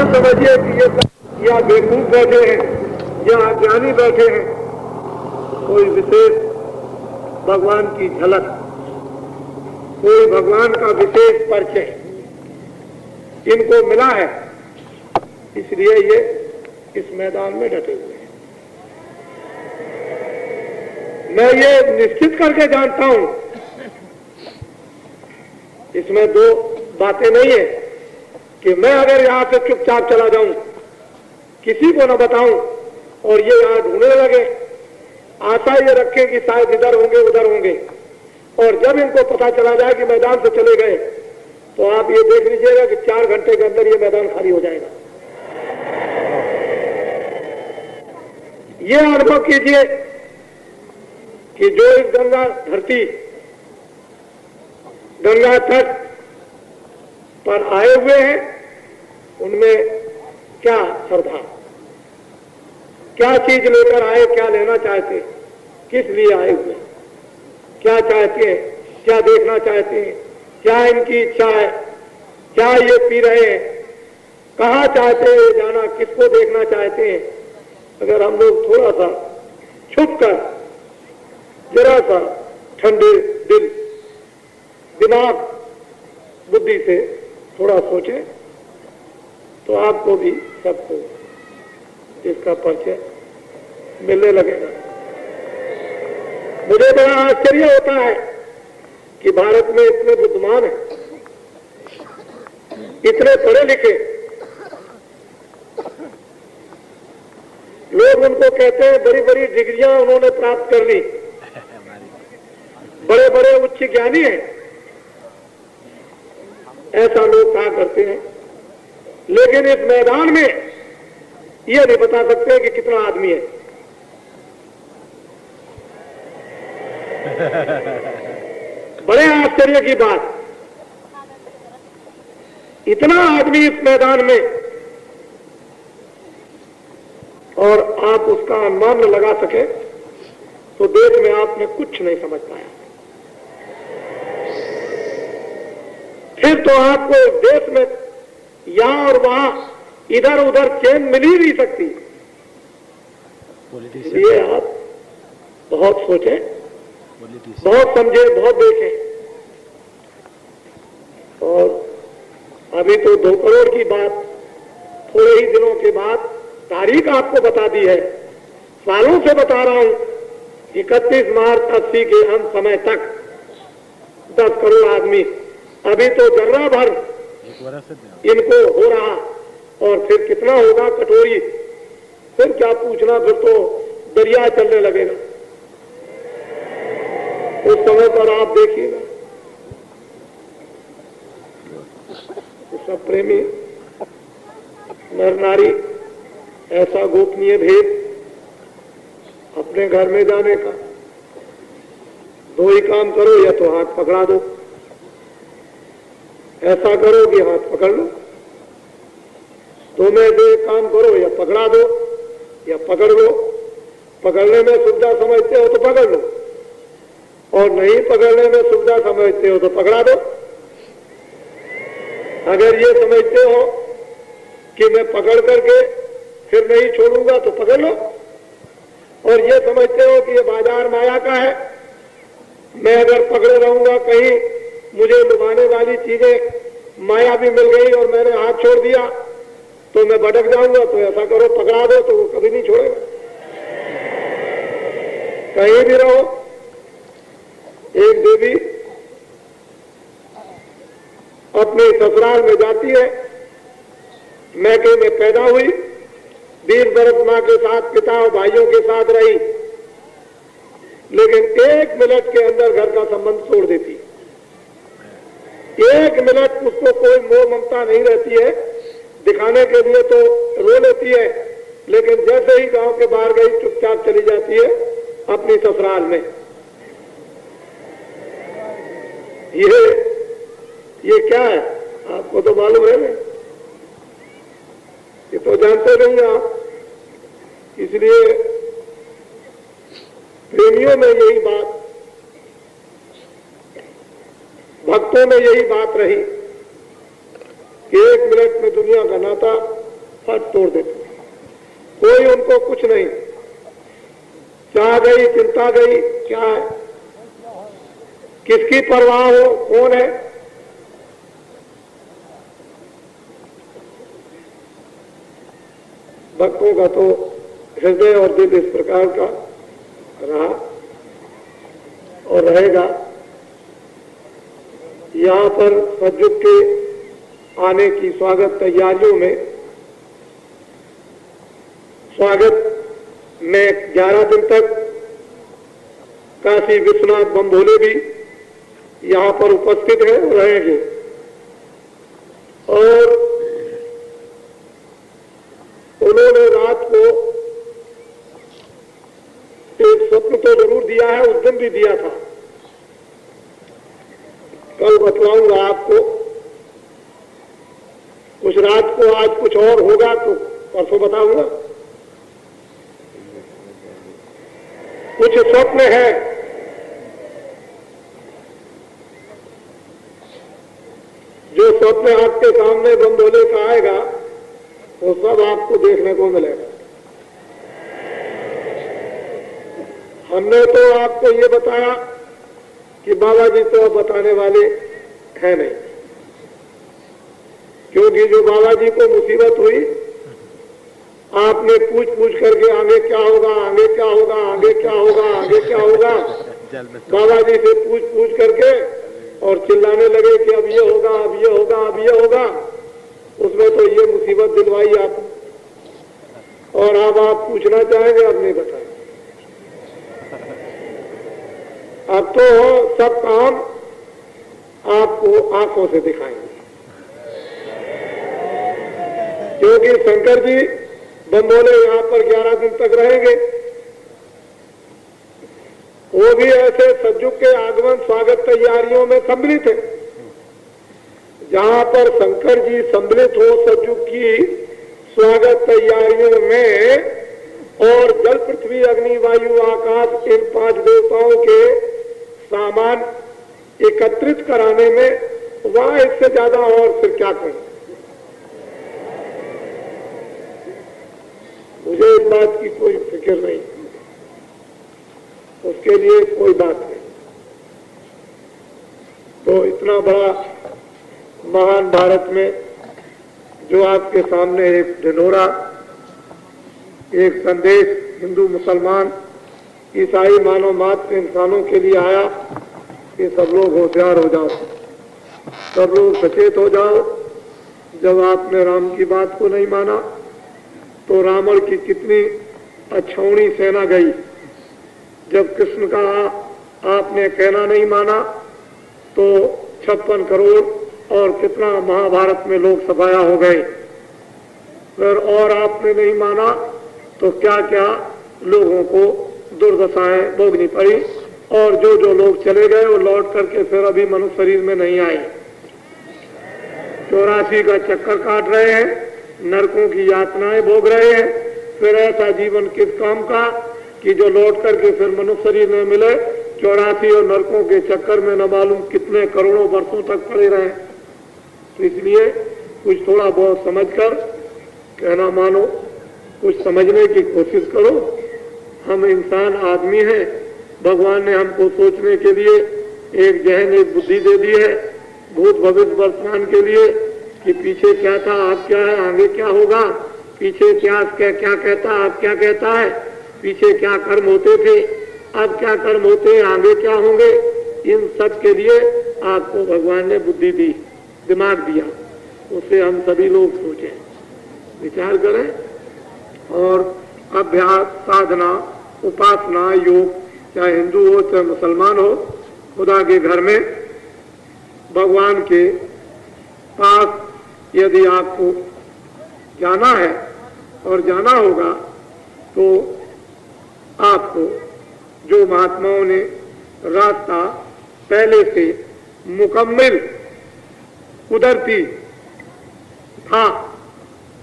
न समझिए कि ये या बेवकूफ बैठे हैं या अज्ञानी बैठे हैं। कोई विशेष भगवान की झलक, कोई भगवान का विशेष परिचय इनको मिला है, इसलिए ये इस मैदान में डटे हुए हैं। मैं ये निश्चित करके जानता हूं, इसमें दो बातें नहीं है कि मैं अगर यहां से चुपचाप चला जाऊं, किसी को न बताऊं और ये यहां ढूंढने लगे, आशा ये रखें कि शायद इधर होंगे उधर होंगे, और जब इनको पता चला जाए कि मैदान से चले गए तो आप ये देख लीजिएगा कि 4 घंटे के अंदर ये मैदान खाली हो जाएगा। ये अनुभव कीजिए कि जो इस गंगा धरती, गंगा तट पर आए हुए हैं, उनमें क्या श्रद्धा, क्या चीज लेकर आए, क्या लेना चाहते, किस लिए आए हुए, क्या चाहते हैं, क्या देखना चाहते हैं, क्या इनकी इच्छा है, क्या ये पी रहे हैं, कहाँ चाहते हैं जाना, किसको देखना चाहते हैं। अगर हम लोग थोड़ा सा छुप कर, जरा सा ठंडे दिल, दिमाग, बुद्धि से थोड़ा सोचें तो आपको भी, सबको इसका परिचय मिलने लगेगा। मुझे बड़ा आश्चर्य होता है कि भारत में इतने बुद्धिमान हैं, इतने पढ़े लिखे लोग, उनको कहते हैं बड़ी बड़ी डिग्रियां उन्होंने प्राप्त कर ली, बड़े बड़े उच्च ज्ञानी हैं, ऐसा लोग कहा करते हैं। लेकिन इस मैदान में ये नहीं बता सकते कि कितना आदमी है। बड़े आश्चर्य की बात, इतना आदमी इस मैदान में, और आप उसका अनुमान न लगा सके तो देश में आपने कुछ नहीं समझ पाया। फिर तो आपको देश में यहां और वहां, इधर उधर चैन मिल ही नहीं सकती। इसलिए आप बहुत सोचें, बहुत समझे, बहुत देखें। और अभी तो 2 करोड़ की बात थोड़े ही दिनों के बाद, तारीख आपको बता दी है, सालों से बता रहा हूं, 31 मार्च 80 के अंत समय तक 10 करोड़ आदमी, अभी तो जर्रा भर इनको हो रहा, और फिर कितना होगा कटोरी, फिर क्या पूछना, फिर तो दरिया चलने लगेगा। उस समय पर आप देखिएगा तो सब प्रेमी नर नारी, ऐसा गोपनीय भेद अपने घर में जाने का, 2 ही काम करो, या तो हाथ पकड़ा दो, ऐसा करो कि हाथ पकड़ लो, तो में 2 काम करो, या पकड़ा दो या पकड़ लो। पकड़ने में सुविधा समझते हो तो पकड़ लो, और नहीं पकड़ने में सुविधा समझते हो तो पकड़ा दो। अगर ये समझते हो कि मैं पकड़ करके फिर नहीं छोड़ूंगा तो पकड़ लो, और ये समझते हो कि ये बाजार माया का है, मैं अगर पकड़े रहूंगा कहीं मुझे लुभाने वाली चीजें माया भी मिल गई और मैंने हाथ छोड़ दिया तो मैं भटक जाऊंगा, तो ऐसा करो, पकड़ा दो तो वो कभी नहीं छोड़ेगा। कहीं भी रहो, एक देवी अपने ससुराल में जाती है, मैके में पैदा हुई, 20 बरस मां के साथ, पिता और भाइयों के साथ रही, लेकिन 1 मिनट के अंदर घर का संबंध छोड़ देती। 1 मिनट उसको कोई मोह ममता नहीं रहती है, दिखाने के लिए तो रो लेती है, लेकिन जैसे ही गांव के बाहर गई चुपचाप चली जाती है अपनी ससुराल में। ये क्या है आपको तो मालूम है नहीं, ये तो जानते नहीं आप। इसलिए प्रेमियों में यही बात, भक्तों में यही बात रही कि 1 मिनट में दुनिया का नाता फट तोड़ देते। कोई उनको कुछ नहीं, चाह गई, चिंता गई, क्या है, किसकी परवाह हो, कौन है। भक्तों का तो हृदय और दिल इस प्रकार का रहा और रहेगा। यहाँ पर सतयुग के आने की स्वागत तैयारियों में, स्वागत में 11 दिन तक काशी विश्वनाथ बम भोले भी यहाँ पर उपस्थित है और रहेंगे। और उन्होंने रात को एक स्वप्न तो जरूर दिया है, उस दिन भी दिया था, कल बतलाऊंगा आपको। कुछ रात को आज कुछ और होगा तो परसों बताऊंगा। कुछ स्वप्न है, जो स्वप्न आपके सामने बम भोले का आएगा वो सब आपको देखने को मिलेगा। हमने तो आपको ये बताया कि बाबा जी तो अब बताने वाले हैं नहीं, क्योंकि जो बाबा जी को मुसीबत हुई, आपने पूछ पूछ करके आगे क्या होगा, आगे क्या होगा, आगे क्या होगा, आगे क्या होगा, बाबा जी से पूछ पूछ करके और चिल्लाने लगे कि अब ये होगा, अब ये होगा, अब ये होगा। उसमें तो ये मुसीबत दिलवाई आप, और अब आप पूछना चाहेंगे, अब नहीं बताएंगे। अब तो सब काम आपको आंखों से दिखाएंगे, क्योंकि शंकर जी बम भोले यहाँ पर 11 दिन तक रहेंगे। वो भी ऐसे सतयुग के आगमन स्वागत तैयारियों में सम्मिलित है, जहां पर शंकर जी सम्मिलित हो सतयुग की स्वागत तैयारियों में, और जल पृथ्वी अग्नि वायु आकाश इन 5 देवताओं के सामान एकत्रित कराने में, वह इससे ज्यादा और फिर क्या करें। मुझे इस बात की कोई फिक्र नहीं, उसके लिए कोई बात नहीं। तो इतना बड़ा महान भारत में जो आपके सामने एक ढिंढोरा, एक संदेश हिंदू मुसलमान ईसाई मानव मात्र इंसानों के लिए आया कि सब लोग होशियार हो जाओ, सब लोग सचेत हो जाओ। जब आपने राम की बात को नहीं माना तो रावण की कितनी अछौनी सेना गई। जब कृष्ण का आपने कहना नहीं माना तो 56 करोड़ और कितना महाभारत में लोग सफाया हो गए। फिर और आपने नहीं माना तो क्या क्या लोगों को दुर्दशाएं भोगनी पड़ी, और जो जो लोग चले गए वो लौट करके फिर अभी मनुष्य शरीर में नहीं आए। 84 का चक्कर काट रहे हैं, नरकों की यातनाएं भोग रहे हैं। फिर ऐसा जीवन किस काम का कि जो लौट करके फिर मनुष्य शरीर में मिले। 84 और नरकों के चक्कर में न मालूम कितने करोड़ों वर्षों तक पड़े रहे। तो इसलिए कुछ थोड़ा बहुत समझकर कहना मानो, कुछ समझने की कोशिश करो। हम इंसान आदमी हैं, भगवान ने हमको सोचने के लिए एक जहन, एक बुद्धि दे दी है, भूत भविष्य वर्तमान के लिए, कि पीछे क्या था, अब क्या है, आगे क्या होगा, पीछे क्या कहता, अब क्या कहता है, पीछे क्या कर्म होते थे, अब क्या कर्म होते हैं, आगे क्या होंगे। इन सब के लिए आपको भगवान ने बुद्धि दी, दिमाग दिया, उससे हम सभी लोग सोचें, विचार करें और अभ्यास, साधना, उपासना, योग, चाहे हिंदू हो चाहे मुसलमान हो, खुदा के घर में भगवान के पास यदि आपको जाना है और जाना होगा तो आपको जो महात्माओं ने रास्ता पहले से मुकम्मल कुदरती था,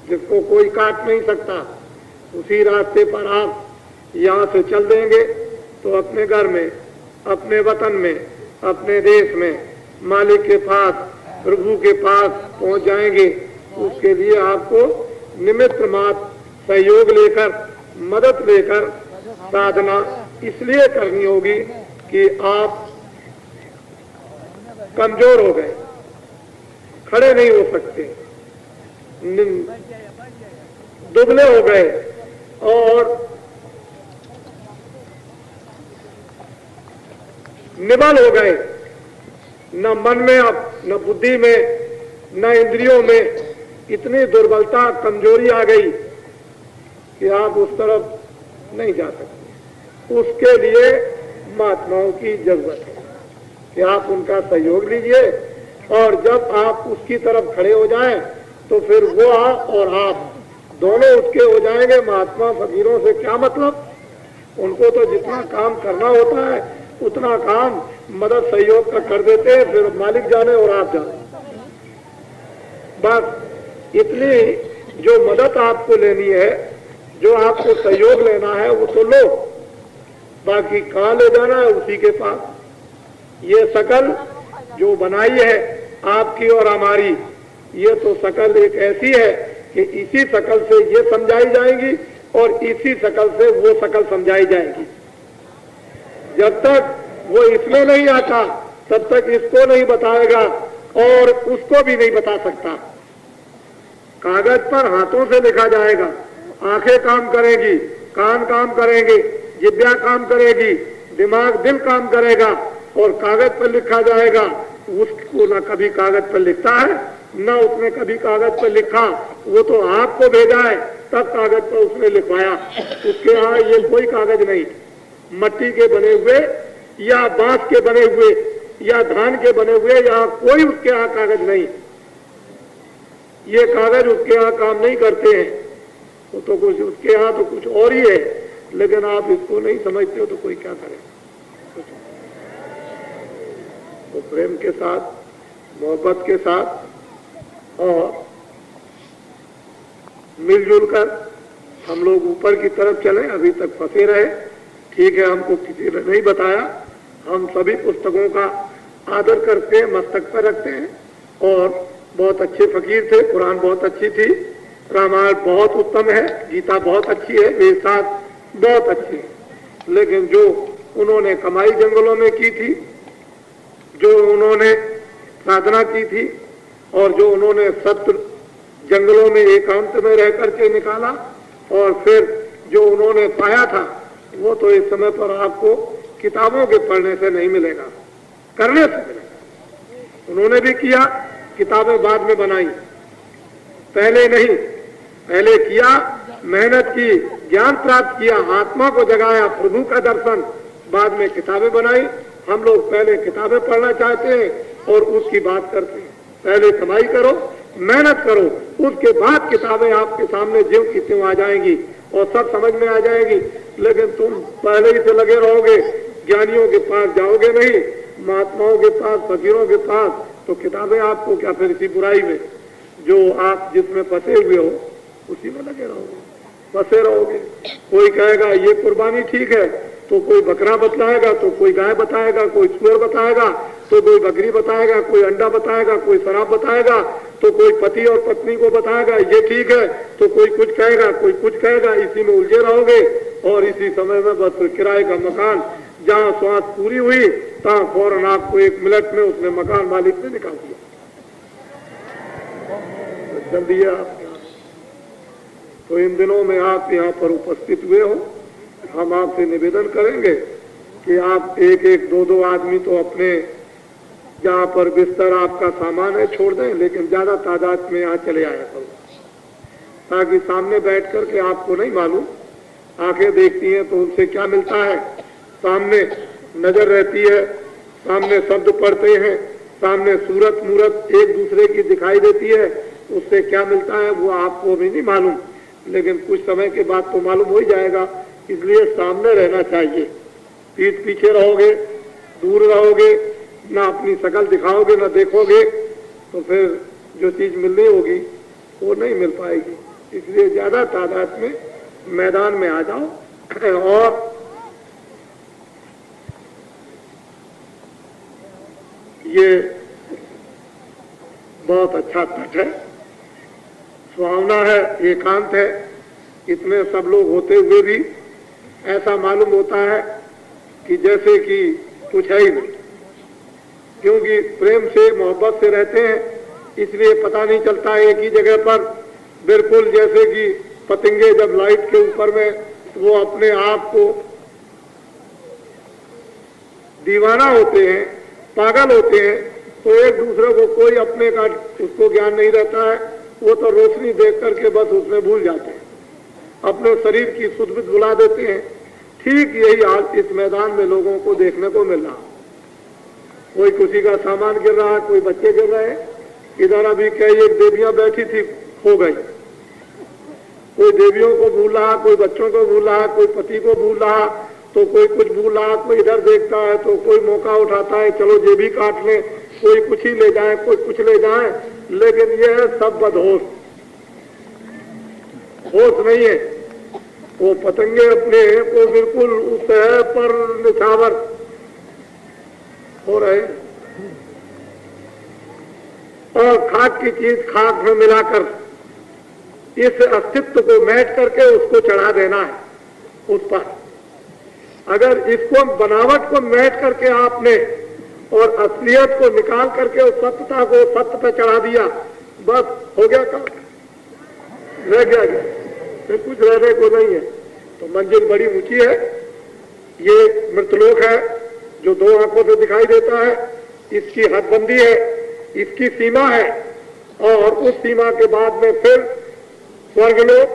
जिसको कोई काट नहीं सकता, उसी रास्ते पर आप यहाँ से चल देंगे तो अपने घर में, अपने वतन में, अपने देश में मालिक के पास, प्रभु के पास पहुंच जाएंगे। उसके लिए आपको निमित्त मात्र सहयोग लेकर, मदद लेकर साधना इसलिए करनी होगी कि आप कमजोर हो गए, खड़े नहीं हो सकते, दुबले हो गए और निबल हो गए, न मन में अब, न बुद्धि में, न इंद्रियों में इतनी दुर्बलता, कमजोरी आ गई कि आप उस तरफ नहीं जा सकते। उसके लिए महात्माओं की जरूरत है कि आप उनका सहयोग लीजिए, और जब आप उसकी तरफ खड़े हो जाएं तो फिर वो और आप दोनों उसके हो जाएंगे। महात्मा फकीरों से क्या मतलब, उनको तो जितना काम करना होता है उतना काम मदद सहयोग का कर देते हैं, फिर मालिक जाने और आप जाने। बस इतनी जो मदद आपको लेनी है, जो आपको सहयोग लेना है वो तो लो, बाकी कहाँ ले जाना है उसी के पास। ये शकल जो बनाई है आपकी और हमारी, ये तो शकल एक ऐसी है कि इसी शकल से ये समझाई जाएगी और इसी शकल से वो शकल समझाई जाएगी। जब तक वो इसमें नहीं आता तब तक इसको नहीं बताएगा और उसको भी नहीं बता सकता। कागज पर हाथों से लिखा जाएगा, आंखें काम करेगी, कान काम करेंगे, जिह्वा काम करेगी, दिमाग, दिल काम करेगा और कागज पर लिखा जाएगा। उसको ना कभी कागज पर लिखता है, ना उसने कभी कागज पर लिखा, वो तो आपको भेजा है तब कागज पर उसने लिखवाया। उसके यहाँ ये कोई कागज नहीं, मट्टी के बने हुए या बांस के बने हुए या धान के बने हुए, यहाँ कोई उसके यहाँ कागज नहीं। ये कागज उसके यहाँ काम नहीं करते हैं, वो तो कुछ उसके यहाँ तो कुछ और ही है, लेकिन आप इसको नहीं समझते हो तो कोई क्या करे। तो प्रेम के साथ, मोहब्बत के साथ और मिलजुल कर हम लोग ऊपर की तरफ चले। अभी तक फंसे रहे, ठीक है, हमको किसी ने नहीं बताया। हम सभी पुस्तकों का आदर करते हैं, मस्तक पर रखते हैं, और बहुत अच्छे फकीर थे, कुरान बहुत अच्छी थी, रामायण बहुत उत्तम है, गीता बहुत अच्छी है, वेदांत बहुत अच्छी है, लेकिन जो उन्होंने कमाई जंगलों में की थी, जो उन्होंने साधना की थी और जो उन्होंने सत्य जंगलों में एकांत में रह करके निकाला और फिर जो उन्होंने पाया था, वो तो इस समय पर आपको किताबों के पढ़ने से नहीं मिलेगा, करने से मिलेगा। उन्होंने भी किया, किताबें बाद में बनाई, पहले नहीं, पहले किया, मेहनत की, ज्ञान प्राप्त किया, आत्मा को जगाया, प्रभु का दर्शन, बाद में किताबें बनाई। हम लोग पहले किताबें पढ़ना चाहते हैं और उसकी बात करते हैं। पहले कमाई करो, मेहनत करो, उसके बाद किताबें आपके सामने ज्यों की त्यों आ जाएंगी और सब समझ में आ जाएगी। लेकिन तुम पहले ही से लगे रहोगे, ज्ञानियों के पास जाओगे नहीं, महात्माओं के पास, फकीरों के पास, तो किताबें आपको क्या, फिर इसी बुराई में जो आप जिसमें फंसे हुए हो उसी में लगे रहोगे, फंसे रहोगे। कोई कहेगा ये कुर्बानी ठीक है, तो कोई बकरा बतलाएगा, तो कोई गाय बताएगा, कोई सुअर बताएगा, तो कोई बकरी बताएगा, कोई अंडा बताएगा, कोई शराब बताएगा, तो कोई पति और पत्नी को बताएगा ये ठीक है, तो कोई कुछ कहेगा, कोई कुछ कहेगा, इसी में उलझे रहोगे। और इसी समय में बस किराए का मकान, जहाँ श्वास पूरी हुई तहाँ फौरन आपको 1 मिनट में उसने मकान मालिक ने निकाल दिया, जल्दी है आप। तो इन दिनों में आप यहाँ पर उपस्थित हुए हो, हम आपसे निवेदन करेंगे कि आप एक एक, दो दो आदमी तो अपने जहाँ पर बिस्तर आपका सामान है छोड़ दें, लेकिन ज्यादा तादाद में यहाँ चले आया करो, ताकि सामने बैठ करके आपको नहीं मालूम, आंखें देखती हैं तो उनसे क्या मिलता है, सामने नजर रहती है, सामने शब्द पढ़ते हैं, सामने सूरत मूरत एक दूसरे की दिखाई देती है, उससे क्या मिलता है वो आपको भी नहीं मालूम, लेकिन कुछ समय के बाद तो मालूम हो ही जाएगा। इसलिए सामने रहना चाहिए। पीठ पीछे रहोगे, दूर रहोगे, ना अपनी शकल दिखाओगे, ना देखोगे, तो फिर जो चीज मिलनी होगी वो नहीं मिल पाएगी। इसलिए ज्यादा तादाद में मैदान में आ जाओ। और ये बहुत अच्छा तट है, सुहावना है, एकांत है। इतने सब लोग होते हुए भी ऐसा मालूम होता है कि जैसे कि कुछ है ही नहीं, क्योंकि प्रेम से मोहब्बत से रहते हैं, इसलिए पता नहीं चलता एक ही जगह पर। बिल्कुल जैसे कि पतंगे जब लाइट के ऊपर में वो अपने आप को दीवाना होते हैं, पागल होते हैं, तो एक दूसरे को कोई अपने का उसको ज्ञान नहीं रहता है। वो तो रोशनी देख करके बस उसमें भूल जाते हैं, अपने शरीर की सुध बुध भुला देते हैं। ठीक यही हाल इस मैदान में लोगों को देखने को मिल रहा। कोई किसी का सामान गिर रहा है, कोई बच्चे गिर रहे हैं। इधर अभी कई एक देवियां बैठी थी, खो गई। कोई देवियों को भूल रहा, कोई बच्चों को भूल रहा, कोई पति को भूल रहा, तो कोई कुछ भूल रहा, कोई इधर देखता है तो कोई मौका उठाता है, चलो ये भी काट ले, कोई कुछ ही ले जाए, कोई कुछ ले जाए। लेकिन ये है सब बदहोश, होश नहीं है। वो पतंगे अपने को बिल्कुल उस पर निछावर हो रहे, और खाक की चीज खाक में मिलाकर इस अस्तित्व को मैट करके उसको चढ़ा देना है उस पर। अगर इसको बनावट को मैट करके आपने और असलियत को निकाल करके उस सत्यता को सत्य पे चढ़ा दिया, बस हो गया काम, रह गया, फिर कुछ रहने को नहीं है। तो मंजिल बड़ी ऊंची है। ये मृतलोक है जो दो आंखों से दिखाई देता है, इसकी हदबंदी है, इसकी सीमा है, और उस सीमा के बाद में फिर स्वर्गलोक,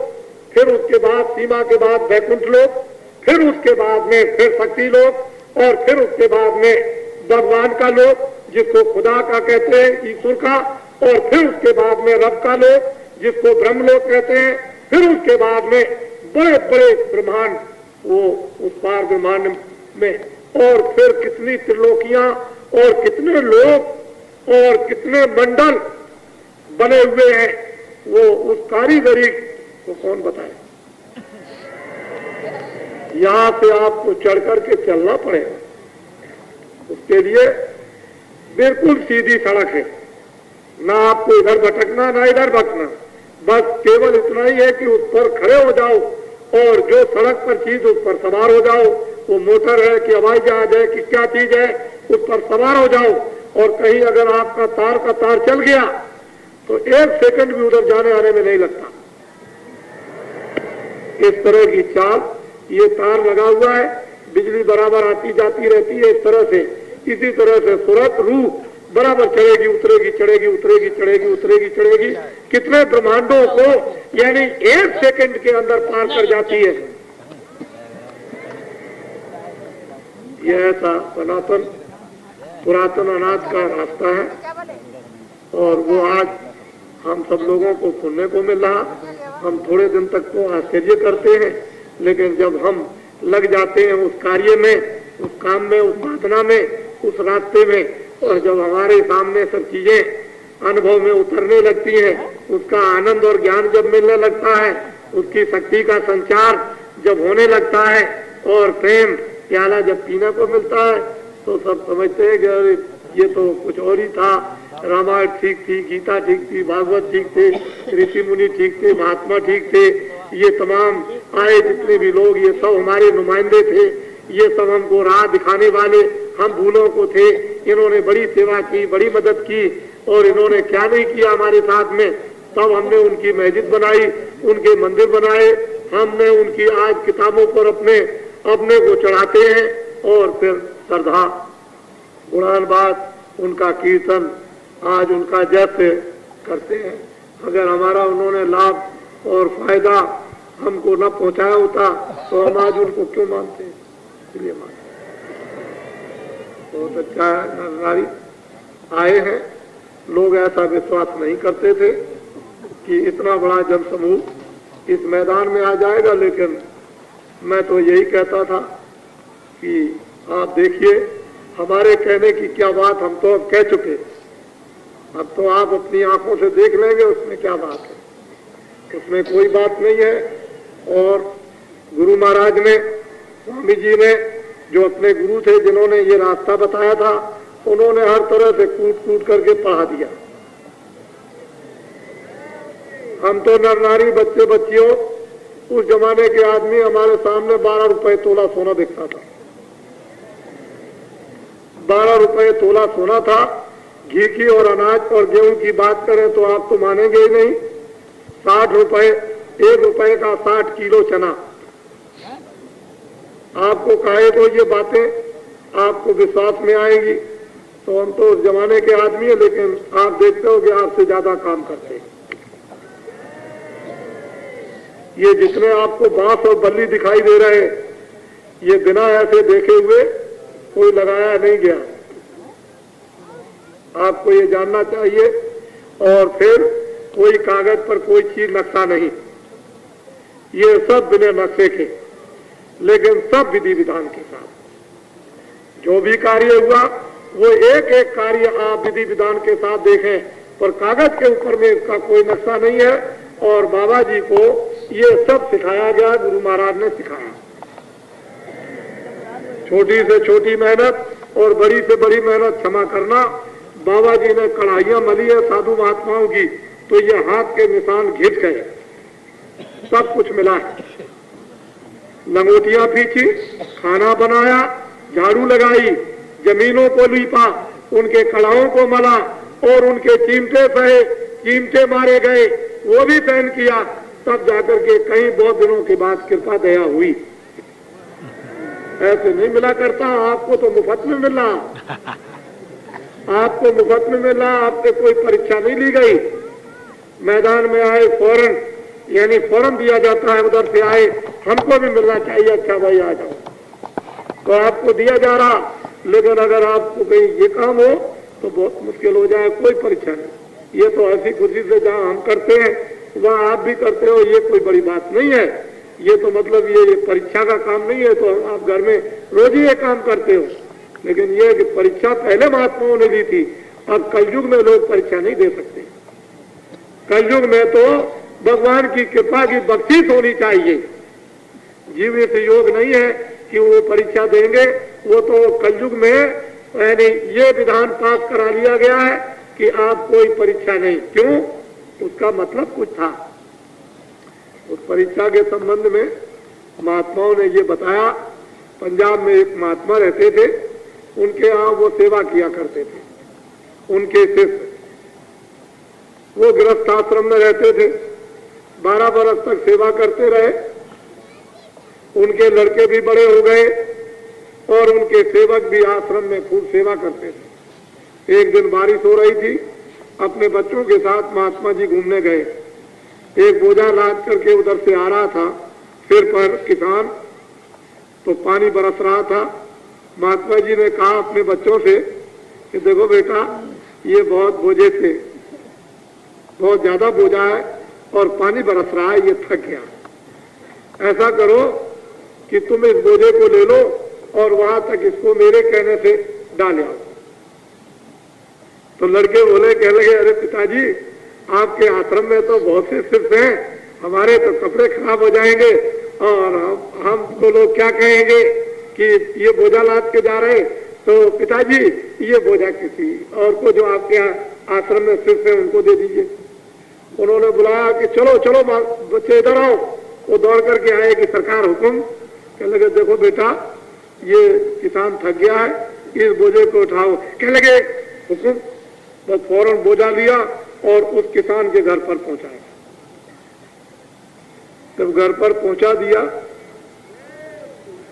फिर उसके बाद सीमा के बाद वैकुंठ लोक, फिर उसके बाद में फिर शक्ति लोक, और फिर उसके बाद में भगवान का लोक जिसको खुदा का कहते हैं, ईश्वर का, और फिर उसके बाद में रब का लोक जिसको ब्रह्मलोक कहते हैं, फिर उसके बाद में बड़े बड़े ब्रह्मांड, वो उस पार ब्रह्मांड में, और फिर कितनी त्रिलोकियां और कितने लोक और कितने मंडल बने हुए हैं, वो उस कारीगरी को कौन बताए। यहां से आपको चढ़ करके चलना पड़ेगा। उसके लिए बिल्कुल सीधी सड़क है, ना आपको इधर भटकना ना इधर भटकना, बस केवल इतना ही है कि उस पर खड़े हो जाओ और जो सड़क पर चीज उस पर सवार हो जाओ। वो मोटर है कि हवाई जहाज है कि क्या चीज है, उस पर सवार हो जाओ। और कहीं अगर आपका तार का तार चल गया तो एक सेकंड भी उधर जाने आने में नहीं लगता। इस तरह की चाल, ये तार लगा हुआ है, बिजली बराबर आती जाती रहती है इस तरह से। इसी तरह से सूरत रूह बराबर चढ़ेगी उतरेगी, चढ़ेगी उतरेगी, चढ़ेगी उतरेगी, चढ़ेगी। कितने ब्रह्मांडों को यानी एक सेकंड के अंदर पार कर जाती है। यह ऐसा सनातन पुरातन अनाज का रास्ता है, और वो आज हम सब लोगों को सुनने को मिल रहा। हम थोड़े दिन तक तो आश्चर्य करते हैं, लेकिन जब हम लग जाते हैं उस कार्य में, उस काम में, उस साधना में, उस रास्ते में, और जब हमारे सामने सब चीजें अनुभव में उतरने लगती हैं, उसका आनंद और ज्ञान जब मिलने लगता है, उसकी शक्ति का संचार जब होने लगता है, और प्रेम प्याला जब पीने को मिलता है, तो सब समझते हैं कि अरे ये तो कुछ और ही था। रामायण ठीक थी, गीता ठीक थी, भागवत ठीक थे, ऋषि मुनि ठीक थे, महात्मा ठीक थे, ये तमाम आए जितने भी लोग, ये सब हमारे नुमाइंदे थे, ये सब हमको राह दिखाने वाले हम भूलों को थे। इन्होंने बड़ी सेवा की, बड़ी मदद की, और इन्होंने क्या नहीं किया हमारे साथ में। तब हमने उनकी मस्जिद बनाई, उनके मंदिर बनाए, हमने उनकी आज किताबों पर अपने को चढ़ाते हैं, और फिर श्रद्धा गुणानुवाद उनका कीर्तन, आज उनका जप करते हैं। अगर हमारा उन्होंने लाभ और फायदा हमको न पहुंचाया होता तो हम आज उनको क्यों मानते हैं, इसलिए मानते। बहुत अच्छा है, नारी आए हैं। लोग ऐसा विश्वास नहीं करते थे कि इतना बड़ा जनसमूह इस मैदान में आ जाएगा, लेकिन मैं तो यही कहता था कि आप देखिए, हमारे कहने की क्या बात, हम तो अब कह चुके, अब तो आप अपनी आंखों से देख लेंगे उसमें क्या बात है। उसमें कोई बात नहीं है। और गुरु महाराज ने, स्वामी जी ने, जो अपने गुरु थे जिन्होंने ये रास्ता बताया था, उन्होंने हर तरह से कूट कूट करके पढ़ा दिया, हम तो नर नारी बच्चे बच्चियों, उस जमाने के आदमी हमारे सामने 12 रुपए तोला सोना बिकता था। 12 रुपए तोला सोना था। घी की और अनाज और गेहूं की बात करें तो आप तो मानेंगे ही नहीं। 60 रुपए, 1 रुपए का 60 किलो चना। आपको कहे तो ये बातें आपको विश्वास में आएंगी, तो हम तो उस जमाने के आदमी हैं, लेकिन आप देखते हो कि आपसे ज्यादा काम करते हैं। ये जितने आपको बांस और बल्ली दिखाई दे रहे हैं, ये बिना ऐसे देखे हुए कोई लगाया नहीं गया। आपको ये जानना चाहिए। और फिर कोई कागज पर कोई चीज नक्शा नहीं, ये सब बिना नक्शे के, लेकिन सब विधि विधान के साथ। जो भी कार्य हुआ वो एक एक कार्य आप विधि विधान के साथ देखें, पर कागज के ऊपर में इसका कोई नक्शा नहीं है। और बाबा जी को ये सब सिखाया गया, गुरु महाराज ने सिखाया। छोटी से छोटी मेहनत और बड़ी से बड़ी मेहनत क्षमा करना। बाबा जी ने कढ़ाइयां मली है साधु महात्माओं की, तो ये हाथ के निशान घिस गए, सब कुछ मिला है। लंगोटियां पीछी, खाना बनाया, झाड़ू लगाई, जमीनों को लीपा, उनके कड़ाओं को मला और उनके चिमटे सहे, चिमटे मारे गए, वो भी सहन किया। तब जाकर के कई बहुत दिनों के बाद कृपा दया हुई। ऐसे नहीं मिला करता। आपको तो मुफ्त में मिला, आपको मुफ्त में मिला, आपसे कोई परीक्षा नहीं ली गई। मैदान में आए फौरन, यानी फौरन दिया जाता है, उधर से आए हमको भी मिलना चाहिए, अच्छा भाई आ जाओ, तो आपको दिया जा रहा। लेकिन अगर आपको कहीं ये काम हो तो बहुत मुश्किल हो जाए। कोई परीक्षा नहीं, ये तो ऐसी खुशी से जहाँ हम करते हैं वहाँ आप भी करते हो, ये कोई बड़ी बात नहीं है। ये तो मतलब ये परीक्षा का काम नहीं है, तो आप घर में रोज ही ये काम करते हो। लेकिन ये कि परीक्षा पहले महात्माओं ने ली थी, अब कलयुग में लोग परीक्षा नहीं दे सकते। कलयुग में तो भगवान की कृपा की बख्शीश होनी चाहिए। जीवित योग नहीं है कि वो परीक्षा देंगे। वो तो कलयुग में यानी ये विधान पास करा लिया गया है कि आप कोई परीक्षा नहीं। क्यों? उसका मतलब कुछ था। उस परीक्षा के संबंध में महात्माओं ने ये बताया। पंजाब में एक महात्मा रहते थे, उनके यहाँ वो सेवा किया करते थे। उनके शिष्य, वो गृहस्थ आश्रम में रहते थे, 12 बरस तक सेवा करते रहे। उनके लड़के भी बड़े हो गए और उनके सेवक भी आश्रम में खूब सेवा करते थे। एक दिन बारिश हो रही थी, अपने बच्चों के साथ महात्मा जी घूमने गए। एक बोझा लाद करके उधर से आ रहा था सिर पर किसान, तो पानी बरस रहा था। महात्मा जी ने कहा अपने बच्चों से कि देखो बेटा, ये बहुत बोझे से बहुत ज्यादा बोझा है और पानी बरस रहा है, ये थक गया। ऐसा करो कि तुम इस बोझे को ले लो और वहां तक इसको मेरे कहने से डाल आओ। तो लड़के बोले, कह लगे, अरे पिताजी, आपके आश्रम में तो बहुत से सिर्फ हैं, हमारे तो कपड़े खराब हो जाएंगे और हमको लोग क्या कहेंगे कि ये बोझा लाद के जा रहे। तो पिताजी, ये बोझा किसी और को जो आपके आश्रम में सिर्फ है उनको दे दीजिए। उन्होंने बुलाया कि चलो चलो बच्चे इधर आओ। वो दौड़ करके आए कि सरकार हुक्म। कह लगे, देखो बेटा, ये किसान थक गया है, इस बोझे को उठाओ। कह लगे, हुक्म। बस फौरन बोझा लिया और उस किसान के घर पर पहुंचाया। जब घर पर पहुंचा दिया,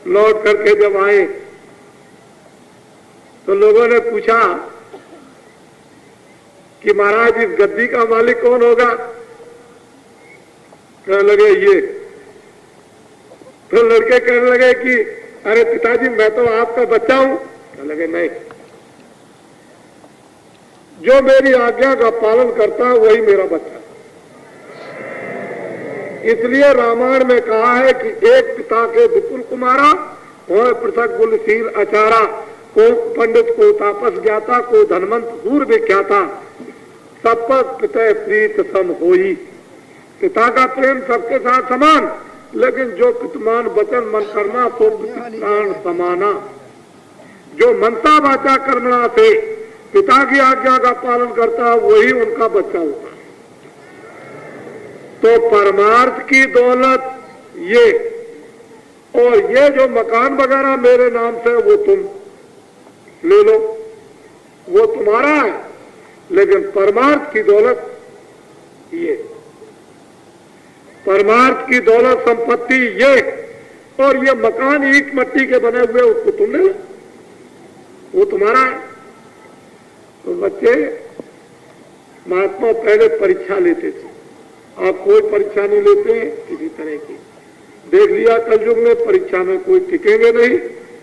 लौट करके जब आए तो लोगों ने पूछा कि महाराज, इस गद्दी का मालिक कौन होगा? कहने लगे ये। तो लड़के कहने लगे कि अरे पिताजी, मैं तो आपका बच्चा हूं। कहने लगे नहीं, जो मेरी आज्ञा का पालन करता है वही मेरा बच्चा। इसलिए रामायण में कहा है कि एक पिता के विपुल कुमारा और पृथक कुलशील आचारा, को पंडित को तापस ज्ञाता, को धनवंत दूर विख्याता, सब पर पिता प्रीत सम होई। पिता का प्रेम सबके साथ समान, लेकिन जो पितमान वचन मन करना तो प्राण समाना। जो मनसा वाचा कर्मणा से पिता की आज्ञा का पालन करता है वही उनका बच्चा होता है। तो परमार्थ की दौलत ये, और ये जो मकान वगैरह मेरे नाम से वो तुम ले लो, वो तुम्हारा है, लेकिन परमार्थ की दौलत ये, परमार्थ की दौलत संपत्ति ये, और ये मकान ईंट मिट्टी के बने हुए उसको तुम ले लो, वो तुम्हारा है। तो बच्चे, महात्मा पहले परीक्षा लेते थे, आप कोई परीक्षा नहीं लेते किसी तरह की। देख लिया कलयुग में परीक्षा में कोई टिकेंगे नहीं,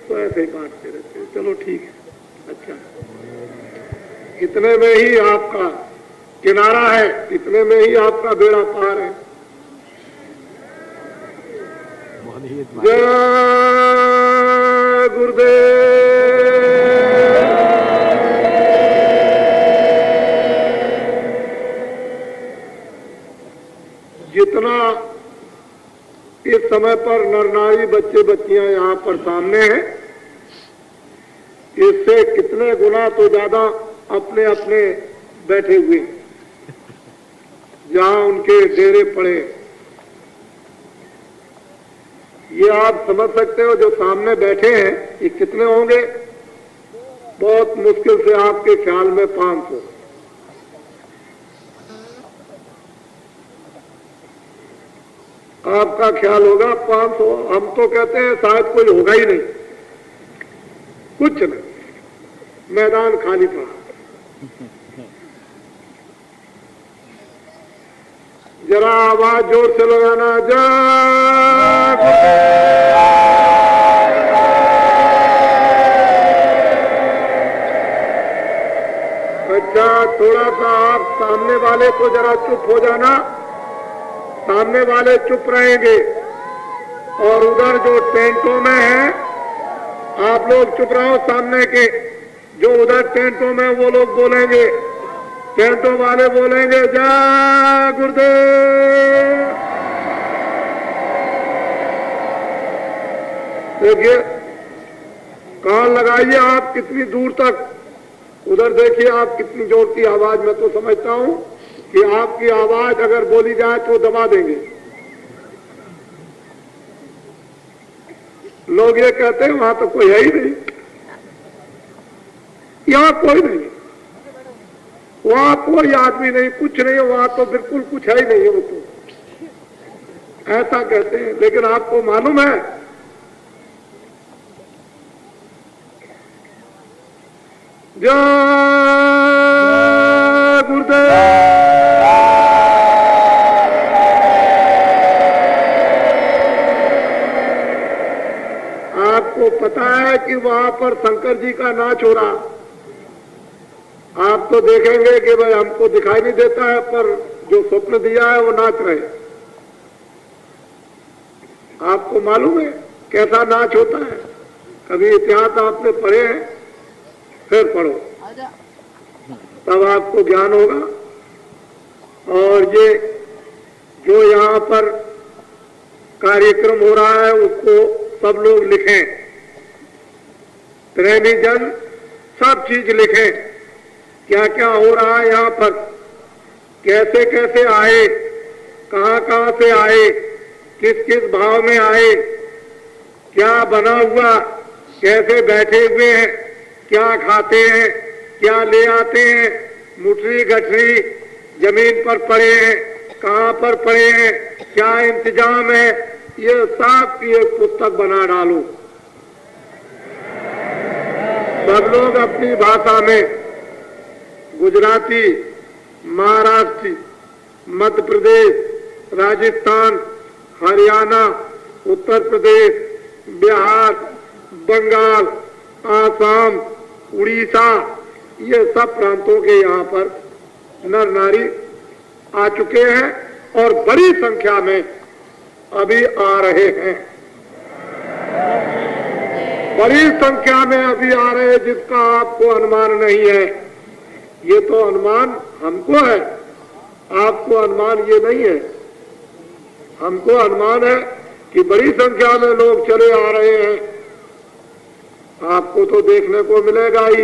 तो ऐसे ही बांटते रहते हैं। चलो ठीक है, अच्छा, इतने में ही आपका किनारा है, इतने में ही आपका बेड़ा पार है। जय गुरुदेव। जितना इस समय पर नर नारी बच्चे बच्चियां यहाँ पर सामने हैं, इससे कितने गुना तो ज्यादा अपने अपने बैठे हुए जहां उनके डेरे पड़े। ये आप समझ सकते हो, जो सामने बैठे हैं ये कितने होंगे? बहुत मुश्किल से आपके ख्याल में 500। आपका ख्याल होगा 500, हम तो कहते हैं शायद कोई होगा ही नहीं, कुछ नहीं, मैदान खाली पड़ा। जरा आवाज जोर से लगाना, जय। अच्छा, थोड़ा सा आप सामने वाले को जरा चुप हो जाना, सामने वाले चुप रहेंगे, और उधर जो टेंटों में है आप लोग चुप रहो। सामने के जो उधर टेंटों में वो लोग बोलेंगे, टेंटों वाले बोलेंगे जय गुरुदेव। देखिए कान लगाइए आप कितनी दूर तक, उधर देखिए आप कितनी जोर की आवाज, मैं तो समझता हूं कि आपकी आवाज अगर बोली जाए तो दबा देंगे। लोग ये कहते हैं वहां तो कोई है ही नहीं, यहां कोई नहीं, वहां कोई आदमी नहीं, कुछ नहीं, वहां तो बिल्कुल कुछ है ही नहीं है, वो तो ऐसा कहते हैं। लेकिन आपको मालूम है जय गुरुदेव। आपको पता है कि वहां पर शंकर जी का नाच हो रहा, आप तो देखेंगे कि भाई हमको दिखाई नहीं देता है, पर जो स्वप्न दिया है वो नाच रहे। आपको मालूम है कैसा नाच होता है? कभी इतिहास आपने पढ़े हैं? फिर पढ़ो, तब आपको ज्ञान होगा। और ये जो यहाँ पर कार्यक्रम हो रहा है उसको सब लोग लिखें, प्रेमी जन सब चीज लिखें, क्या क्या हो रहा है यहाँ पर, कैसे कैसे आए, कहाँ कहाँ से आए, किस किस भाव में आए, क्या बना हुआ, कैसे बैठे हुए हैं, क्या खाते हैं, क्या ले आते हैं, मुठरी गठरी जमीन पर पड़े हैं, कहाँ पर पड़े हैं, क्या इंतजाम है, ये सब की एक पुस्तक बना डालो। सब लोग अपनी भाषा में, गुजराती, महाराष्ट्री, मध्य प्रदेश, राजस्थान, हरियाणा, उत्तर प्रदेश, बिहार, बंगाल, आसाम, उड़ीसा, ये सब प्रांतों के यहाँ पर नर नारी आ चुके हैं और बड़ी संख्या में अभी आ रहे हैं, बड़ी संख्या में अभी आ रहे हैं, जिसका आपको अनुमान नहीं है। ये तो अनुमान हमको है, आपको अनुमान ये नहीं है। हमको अनुमान है कि बड़ी संख्या में लोग चले आ रहे हैं, आपको तो देखने को मिलेगा ही।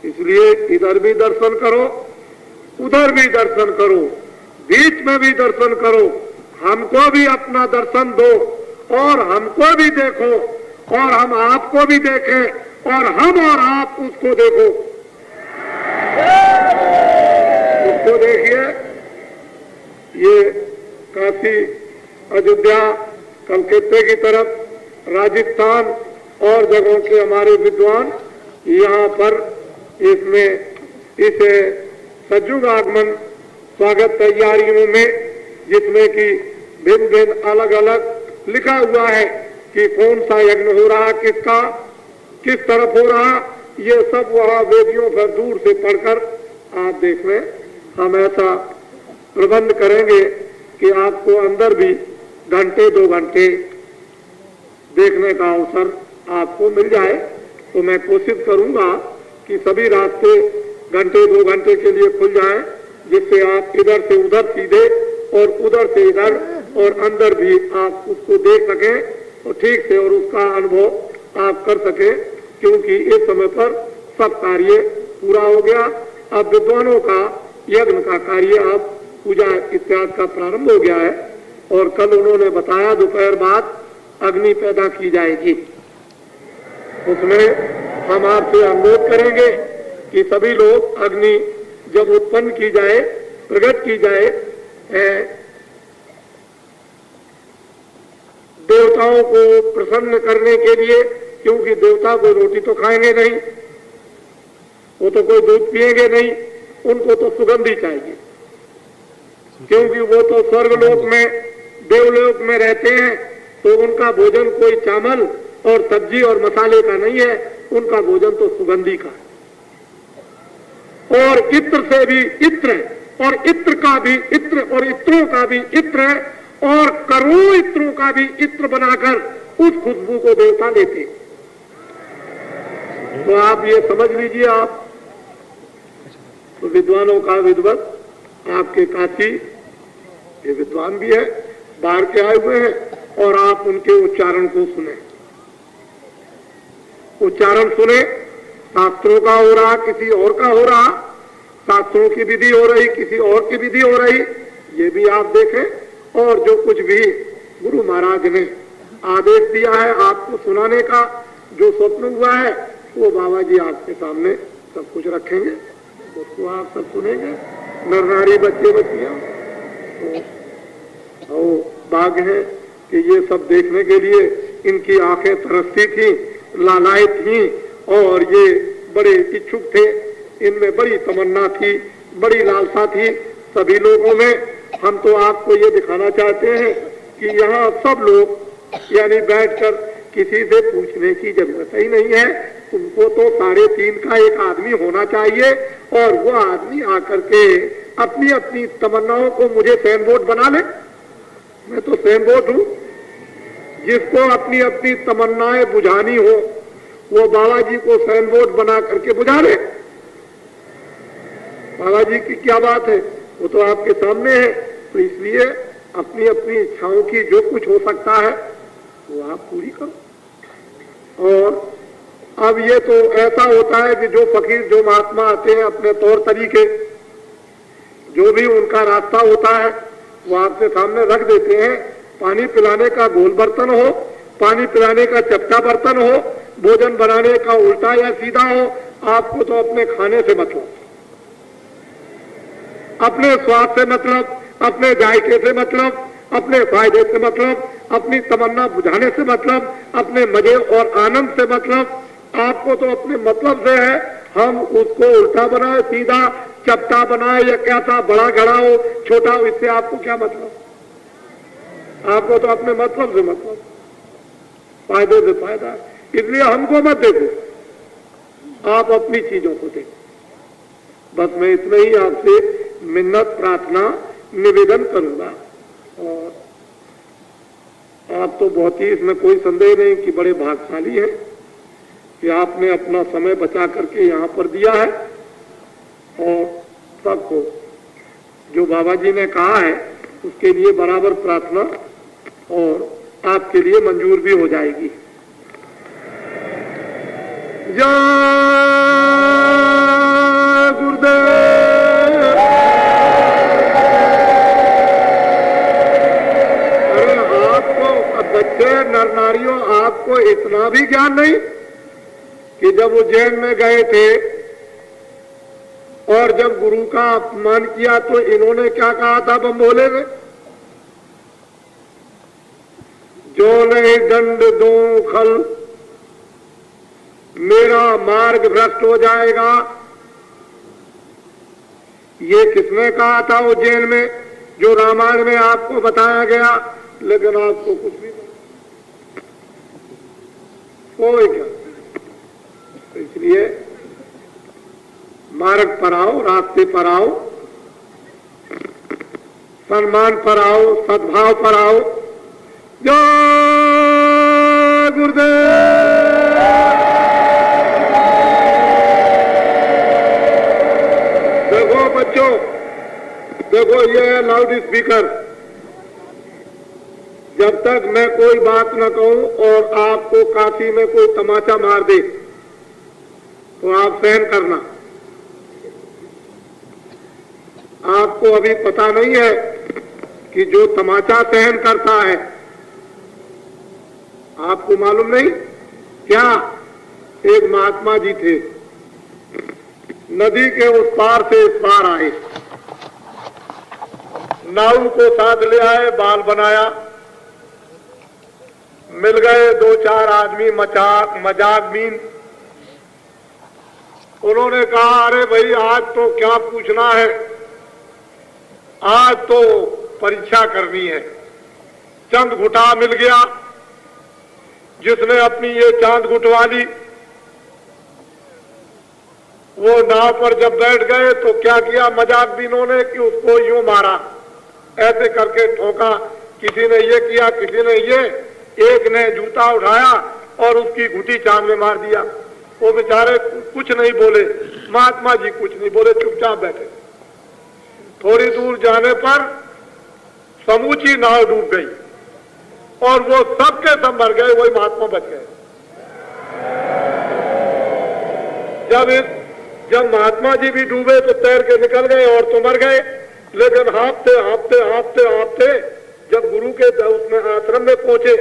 इसलिए इधर भी दर्शन करो, उधर भी दर्शन करो, बीच में भी दर्शन करो, हमको भी अपना दर्शन दो और हमको भी देखो और हम आपको भी देखें और हम और आप उसको देखो। उसको देखिए, ये काशी, अयोध्या, कलकत्ते की तरफ, राजस्थान और जगहों के हमारे विद्वान यहाँ पर इसमें इस सज्जुग आगमन स्वागत तैयारियों में, जिसमें कि भिन्न भिन्न अलग अलग लिखा हुआ है कि कौन सा यज्ञ हो रहा, किसका, किस तरफ हो रहा, ये सब वहाँ वेदियों पर दूर से पढ़कर आप देख लें। हम ऐसा प्रबंध करेंगे कि आपको अंदर भी घंटे 2 घंटे देखने का अवसर आपको मिल जाए। तो मैं कोशिश करूंगा कि सभी रास्ते घंटे 2 घंटे के लिए खुल जाएं, जिससे आप इधर से उधर सीधे और उधर से इधर और अंदर भी आप उसको देख सकें और ठीक से और उसका अनुभव आप कर सकें, क्योंकि इस समय पर सब कार्य पूरा हो गया। अब विद्वानों का यज्ञ का कार्य, अब पूजा इत्यादि का प्रारंभ हो गया है और कल उन्होंने बताया दोपहर बाद अग्नि पैदा की जाएगी। उसमें हम आपसे अनुरोध करेंगे कि सभी लोग अग्नि जब उत्पन्न की जाए, प्रकट की जाए, देवताओं को प्रसन्न करने के लिए, क्योंकि देवता कोई रोटी तो खाएंगे नहीं, वो तो कोई दूध पिएंगे नहीं, उनको तो सुगंधी चाहिए, क्योंकि वो तो स्वर्गलोक में, देवलोक में रहते हैं, तो उनका भोजन कोई चावल और सब्जी और मसाले का नहीं है, उनका भोजन तो सुगंधी का है। और इत्र से भी इत्र है, और इत्र का भी इत्र और इत्रों का भी इत्र है, और करोड़ों इत्रों का भी इत्र बनाकर उस खुशबू को देवता लेते। तो आप ये समझ लीजिए, आप तो विद्वानों का विद्वत आपके काशी, ये विद्वान भी है, बाहर के आए हुए हैं, और आप उनके उच्चारण को सुने, उच्चारण सुने। शास्त्रों का हो रहा, किसी और का हो रहा, शास्त्रों की विधि हो रही, किसी और की विधि हो रही, ये भी आप देखें। और जो कुछ भी गुरु महाराज ने आदेश दिया है आपको सुनाने का, जो स्वप्न हुआ है, वो बाबा जी आपके सामने सब कुछ रखेंगे, उसको आप सब सुनेंगे। नर नारी बच्चे बच्चियां तो भाग है कि ये सब देखने के लिए इनकी आंखें तरसती थी, लालायित थी, और ये बड़े इच्छुक थे, इनमें बड़ी तमन्ना थी, बड़ी लालसा थी सभी लोगों में। हम तो आपको ये दिखाना चाहते हैं कि यहाँ सब लोग यानी बैठकर किसी से पूछने की जरूरत ही नहीं है। तुमको तो 3.5 का एक आदमी होना चाहिए, और वो आदमी आकर के अपनी अपनी तमन्नाओं को मुझे सैन बोर्ड बना ले। मैं तो सैन बोर्ड हूँ, जिसको अपनी अपनी तमन्नाएं बुझानी हो वो बाबा जी को सैन बोर्ड बना करके बुझा ले। बाबा जी की क्या बात है, वो तो आपके सामने है। तो इसलिए अपनी अपनी इच्छाओं की जो कुछ हो सकता है वो आप पूरी करो। और अब ये तो ऐसा होता है कि जो फकीर, जो महात्मा आते हैं, अपने तौर तरीके, जो भी उनका रास्ता होता है वो आपके सामने रख देते हैं। पानी पिलाने का गोल बर्तन हो, पानी पिलाने का चपटा बर्तन हो, भोजन बनाने का उल्टा या सीधा हो, आपको तो अपने खाने से मतलब, अपने स्वाद से मतलब, अपने जायके से मतलब, अपने फायदे से मतलब, अपनी तमन्ना बुझाने से मतलब, अपने मजे और आनंद से मतलब। आपको तो अपने मतलब से है। हम उसको उल्टा बनाए, सीधा, चपटा बनाए या क्या था, बड़ा घड़ा हो, छोटा हो, इससे आपको क्या मतलब? आपको तो अपने मतलब से मतलब, फायदे से फायदा। इसलिए हमको मत देखो, आप अपनी चीजों को देखो। बस मैं इतना ही आपसे मिन्नत, प्रार्थना, निवेदन करूंगा। और आप तो बहुत ही, इसमें कोई संदेह नहीं कि बड़े भाग्यशाली हैं कि आपने अपना समय बचा करके यहाँ पर दिया है। और सबको जो बाबा जी ने कहा है उसके लिए बराबर प्रार्थना और आपके लिए मंजूर भी हो जाएगी। जय गुरुदेव। इतना भी ज्ञान नहीं कि जब उज्जैन में गए थे और जब गुरु का अपमान किया तो इन्होंने क्या कहा था बम भोले में? जो नहीं दंड दूं खल, मेरा मार्ग भ्रष्ट हो जाएगा। ये किसने कहा था उज्जैन में? जो रामायण में आपको बताया गया, लेकिन आपको कुछ भी कोई क्या। तो इसलिए मार्ग पर आओ, रास्ते पर आओ, सम्मान पर आओ, सद्भाव पर आओ। जय गुरुदेव। देखो बच्चों, देखो ये है लाउड स्पीकर। जब तक मैं कोई बात न कहूं और आपको काशी में कोई तमाचा मार दे तो आप सहन करना। आपको अभी पता नहीं है कि जो तमाचा सहन करता है, आपको मालूम नहीं क्या? एक महात्मा जी थे, नदी के उस पार से इस पार आए, नाव को साथ ले आए, बाल बनाया, मिल गए दो चार आदमी मजाकबीन। उन्होंने कहा अरे भाई आज तो क्या पूछना है, आज तो परीक्षा करनी है। चंद घुटा मिल गया, जिसने अपनी ये चांद घुटवा ली। वो नाव पर जब बैठ गए तो क्या किया मजाकबीनों ने कि उसको यूं मारा, ऐसे करके ठोका। किसी ने ये किया, किसी ने ये, एक ने जूता उठाया और उसकी घुटी चांद में मार दिया। वो बेचारे कुछ नहीं बोले, महात्मा जी कुछ नहीं बोले, चुपचाप बैठे। थोड़ी दूर जाने पर समूची नाव डूब गई और वो सबके सब मर गए, वही महात्मा बच गए। जब महात्मा जी भी डूबे तो तैर के निकल गए और तो मर गए। लेकिन हाँफते हाँफते हाँफते हाँफते जब गुरु के उसमें आश्रम में पहुंचे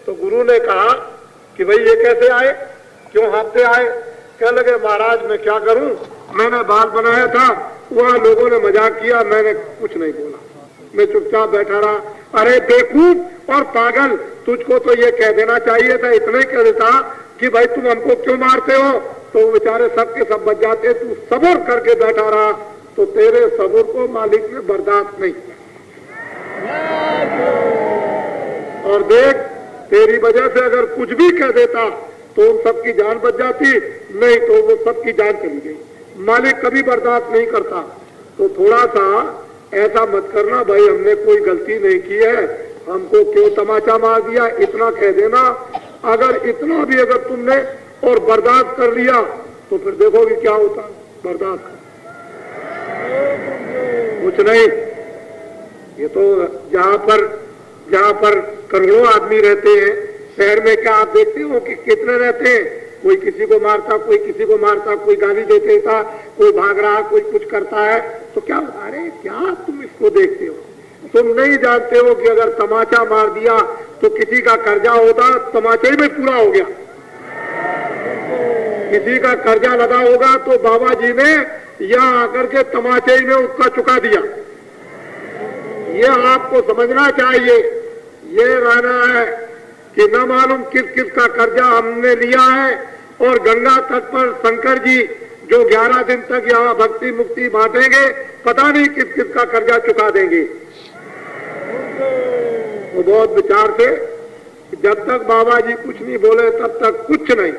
तो गुरु ने कहा कि भाई ये कैसे आए, क्यों हाँफते आए? कह लगे महाराज मैं क्या करूं, मैंने बाल बनाया था, वहां लोगों ने मजाक किया, मैंने कुछ नहीं बोला, मैं चुपचाप बैठा रहा। अरे बेवकूफ और पागल, तुझको तो ये कह देना चाहिए था, इतना ही कह देता कि भाई तुम हमको क्यों मारते हो, तो बेचारे सबके सब बच जाते। तू सब्र करके बैठा रहा तो तेरे सब्र को मालिक ने बर्दाश्त नहीं किया। और देख, तेरी वजह से अगर कुछ भी कह देता तो उन सबकी जान बच जाती, नहीं तो वो सबकी जान चली गई। मालिक कभी बर्दाश्त नहीं करता। तो थोड़ा सा ऐसा मत करना भाई, हमने कोई गलती नहीं की है, हमको क्यों तमाचा मार दिया, इतना कह देना। अगर इतना भी अगर तुमने और बर्दाश्त कर लिया तो फिर देखोगे क्या होता। बर्दाश्त कुछ नहीं। ये तो जहाँ पर करोड़ों आदमी रहते हैं, शहर में क्या आप देखते हो कि कितने रहते हैं? कोई किसी को मारता, कोई किसी को मारता, कोई गाली दे देता, कोई भाग रहा, कोई कुछ करता है। तो क्या, अरे क्या तुम इसको देखते हो? तुम नहीं जानते हो कि अगर तमाचा मार दिया तो किसी का कर्जा होता, तमाचे में पूरा हो गया। किसी का कर्जा लगा होगा तो बाबा जी ने यहाँ आकर के तमाचे में उसका चुका दिया। ये आपको समझना चाहिए। ये रहना है कि न मालूम किस किस का कर्जा हमने लिया है। और गंगा तट पर शंकर जी जो 11 दिन तक यहाँ भक्ति मुक्ति बांटेंगे, पता नहीं किस किस का कर्जा चुका देंगे। वो बहुत विचार से, जब तक बाबा जी कुछ नहीं बोले तब तक कुछ नहीं।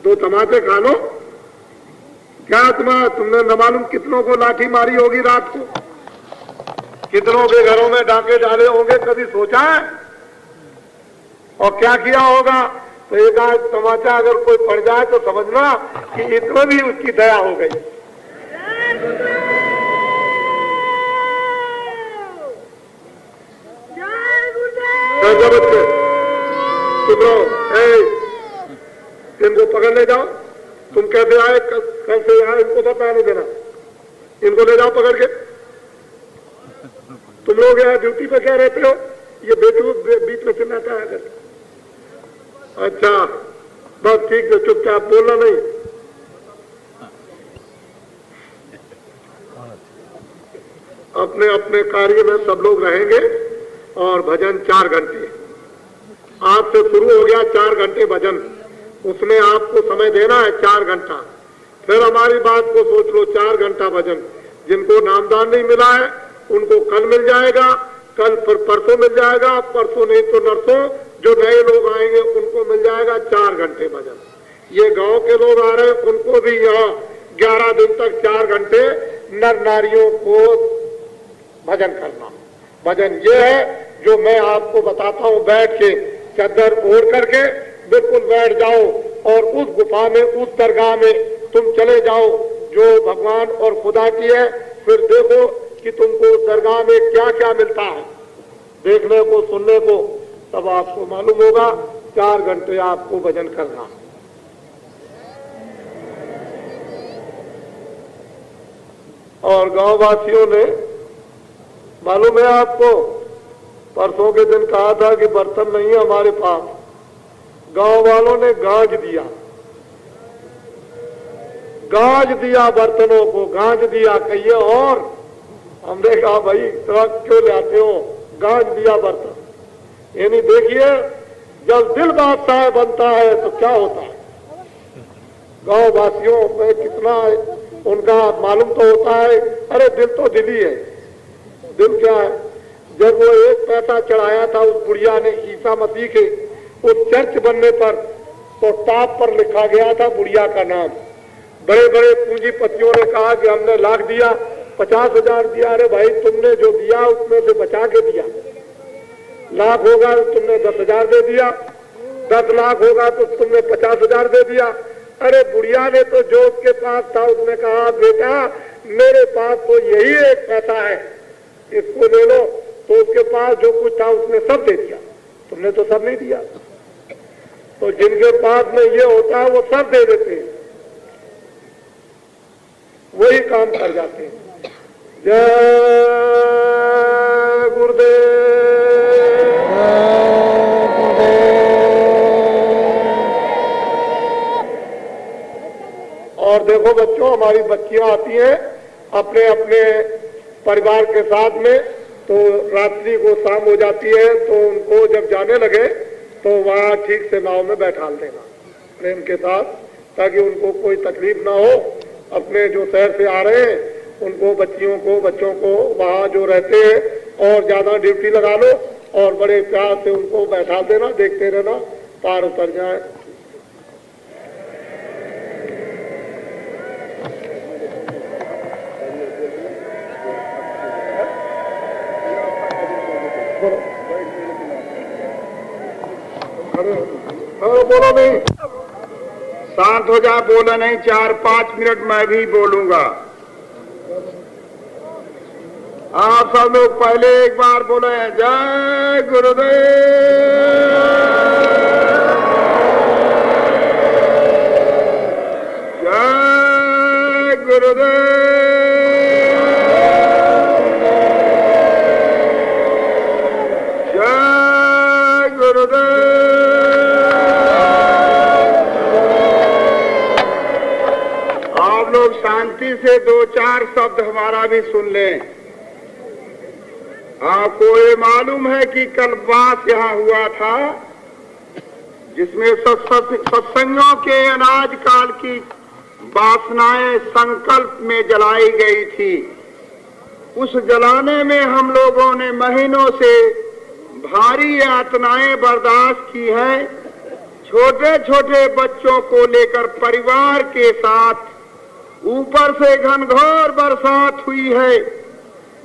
दो तमाचे खा लो। क्या तुमने न मालूम कितनों को लाठी मारी होगी रात को, कितनों के घरों में डाके डाले होंगे, कभी सोचा है? और क्या किया होगा? तो एक आज तमाचा अगर कोई पड़ जाए तो समझना कि इतना भी उसकी दया हो गई। बच्चे चुप रहो, इनको पकड़ ले जाओ। तुम कैसे आए, कल से आए, इनको पता नहीं देना। इनको ले जाओ पकड़ के। तुम लोग यहाँ ड्यूटी पे क्या रहते हो? ये बेटू बीच में चिल्लाता है। अगर अच्छा बस ठीक है, चुपचाप बोलना नहीं। अपने अपने कार्य में सब लोग रहेंगे और भजन 4 घंटे आज से शुरू हो गया। 4 घंटे भजन, उसमें आपको समय देना है 4 घंटा। फिर हमारी बात को सोच लो, 4 घंटा भजन। जिनको नामदान नहीं मिला है उनको कल मिल जाएगा, कल फिर परसों मिल जाएगा, परसों नहीं तो नरसों जो नए लोग आएंगे उनको मिल जाएगा 4 घंटे भजन। ये गांव के लोग आ रहे हैं उनको भी यहाँ 11 दिन तक 4 घंटे नर नारियों को भजन करना। भजन ये है जो मैं आपको बताता हूँ, बैठ के चादर ओढ़ करके बिल्कुल बैठ जाओ और उस गुफा में, उस दरगाह में तुम चले जाओ जो भगवान और खुदा की है। फिर देखो कि तुमको उस दरगाह में क्या क्या मिलता है, देखने को सुनने को तब आपको मालूम होगा। 4 घंटे आपको भजन करना। और गांव वासियों ने, मालूम है आपको, परसों के दिन कहा था कि बर्तन नहीं है हमारे पास। गांव वालों ने गांज दिया, गांज दिया बर्तनों को, गांज दिया कहिए। और हमने कहा भाई इतना क्यों लाते हो, गांज दिया बर्तन। यानी देखिए जब दिल बादशाह बनता है तो क्या होता है। गांव वासियों में कितना उनका मालूम तो होता है। अरे दिल तो दिल ही है। दिल क्या है, जब वो 1 पैसा चढ़ाया था उस बुढ़िया ने ईसा मसीह के उस चर्च बनने पर, तो टॉप पर लिखा गया था बुढ़िया का नाम। बड़े बड़े पूंजीपतियों ने कहा कि हमने लाख दिया, 50,000 दिया। अरे भाई तुमने जो दिया उसमें से बचा के दिया। लाख होगा तो तुमने 10,000 दे दिया, 10 लाख होगा तो तुमने 50,000 दे दिया। अरे बुढ़िया ने तो जो उसके पास था उसने कहा बेटा मेरे पास तो यही 1 पैसा है, इसको ले लो। तो उसके पास जो कुछ था उसने सब दे दिया, तुमने तो सब नहीं दिया। तो जिनके पास में ये होता है वो सब दे देते हैं, वही काम कर जाते हैं। जय गुरुदेव। और देखो बच्चों, हमारी बच्चियां आती हैं अपने अपने परिवार के साथ में, तो रात्रि को शाम हो जाती है तो उनको जब जाने लगे तो वहाँ ठीक से नाव में बैठा देना प्रेम के साथ, ताकि उनको कोई तकलीफ ना हो। अपने जो शहर से आ रहे हैं उनको, बच्चियों को, बच्चों को वहाँ जो रहते हैं और ज्यादा ड्यूटी लगा लो और बड़े प्यार से उनको बैठा देना, देखते रहना पार उतर जाए। बोलो नहीं, शांत हो जा, बोला नहीं। 4-5 मिनट मैं भी बोलूंगा। आप सब लोग पहले एक बार बोले जय गुरुदेव। जय गुरुदेव। जय गुरुदेव। शांति से 2-4 शब्द हमारा भी सुन लें। आपको ये मालूम है कि कल बात यहाँ हुआ था जिसमें सत्संगों के अनाज काल की वासनाएं संकल्प में जलाई गई थी। उस जलाने में हम लोगों ने महीनों से भारी यातनाएं बर्दाश्त की हैं। छोटे छोटे बच्चों को लेकर परिवार के साथ ऊपर से घनघोर बरसात हुई है,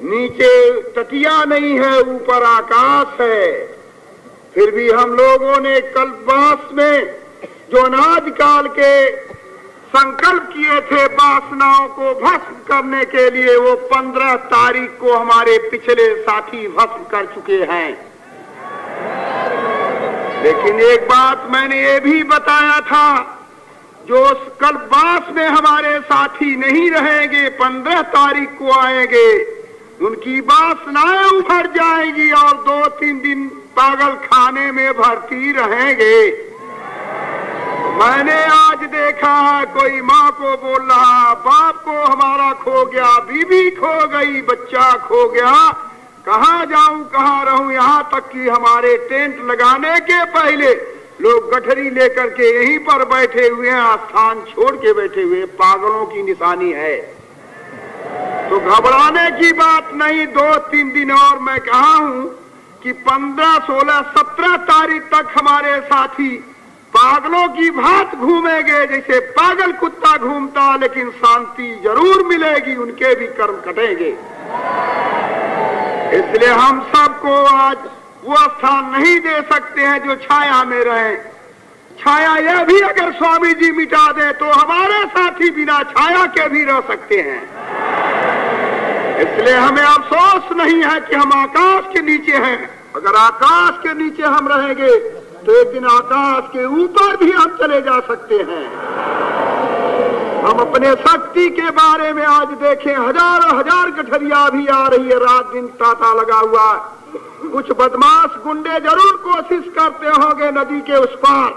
नीचे तटिया नहीं है, ऊपर आकाश है। फिर भी हम लोगों ने कल्पवास में जो अनाज काल के संकल्प किए थे वासनाओं को भस्म करने के लिए, वो 15 तारीख को हमारे पिछले साथी भस्म कर चुके हैं। लेकिन एक बात मैंने ये भी बताया था, जो कल्पवास में हमारे साथी नहीं रहेंगे, 15 तारीख को आएंगे, उनकी वासनाएं उभर जाएगी और 2-3 दिन पागल खाने में भर्ती रहेंगे। मैंने आज देखा है कोई माँ को बोल रहा, बाप को हमारा खो गया, बीवी खो गई, बच्चा खो गया, कहाँ जाऊं कहाँ रहूं। यहाँ तक कि हमारे टेंट लगाने के पहले लोग गठरी लेकर के यहीं पर बैठे हुए हैं, स्थान छोड़ के बैठे हुए। पागलों की निशानी है। तो घबराने की बात नहीं। 2-3 दिन और मैं कहा हूं कि 15, 16, 17 तारीख तक हमारे साथी पागलों की भांति घूमेंगे, जैसे पागल कुत्ता घूमता, लेकिन शांति जरूर मिलेगी, उनके भी कर्म कटेंगे। इसलिए हम सबको आज वो स्थान नहीं दे सकते हैं जो छाया में रहे। छाया यह भी अगर स्वामी जी मिटा दे तो हमारे साथी बिना छाया के भी रह सकते हैं। इसलिए हमें अफसोस नहीं है कि हम आकाश के नीचे हैं। अगर आकाश के नीचे हम रहेंगे तो एक दिन आकाश के ऊपर भी हम चले जा सकते हैं। हम अपने शक्ति के बारे में आज देखें, हजारों हजार गठरिया भी आ रही है, रात दिन तांता लगा हुआ। कुछ बदमाश गुंडे जरूर कोशिश करते होंगे नदी के उस पार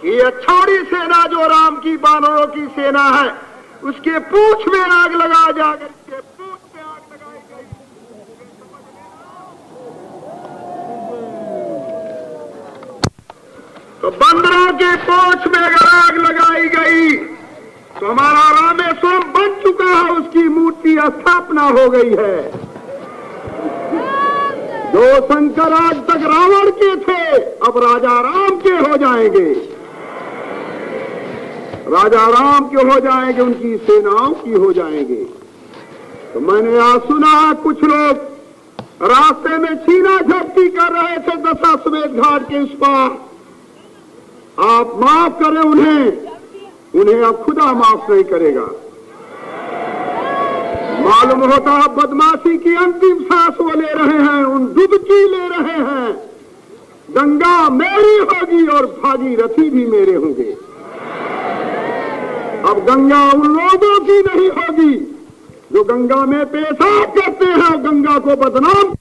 कि ये छौड़ी सेना जो राम की बानरों की सेना है, उसके पूंछ में आग लगा जाकर उसके पूंछ में आग लगाई गई। तो बंदरों के पूंछ में अगर आग लगाई गई तो हमारा रामेश्वरम बन चुका है, उसकी मूर्ति स्थापना हो गई है। जो शंकर आज तक रावण के थे, अब राजा राम के हो जाएंगे। राजा राम के हो जाएंगे, उनकी सेनाओं की हो जाएंगे। तो मैंने आज सुना कुछ लोग रास्ते में छीना झपटी कर रहे थे दशाश्वमेध घाट के उस पार। आप माफ करें उन्हें अब खुदा माफ नहीं करेगा। मालूम होता है बदमाशी की अंतिम सांस वो ले रहे हैं, उन डुबकी ले रहे हैं। गंगा मेरी होगी और भागीरथी भी मेरे होंगे। अब गंगा उन लोगों की नहीं होगी जो गंगा में पेशाब करते हैं और गंगा को बदनाम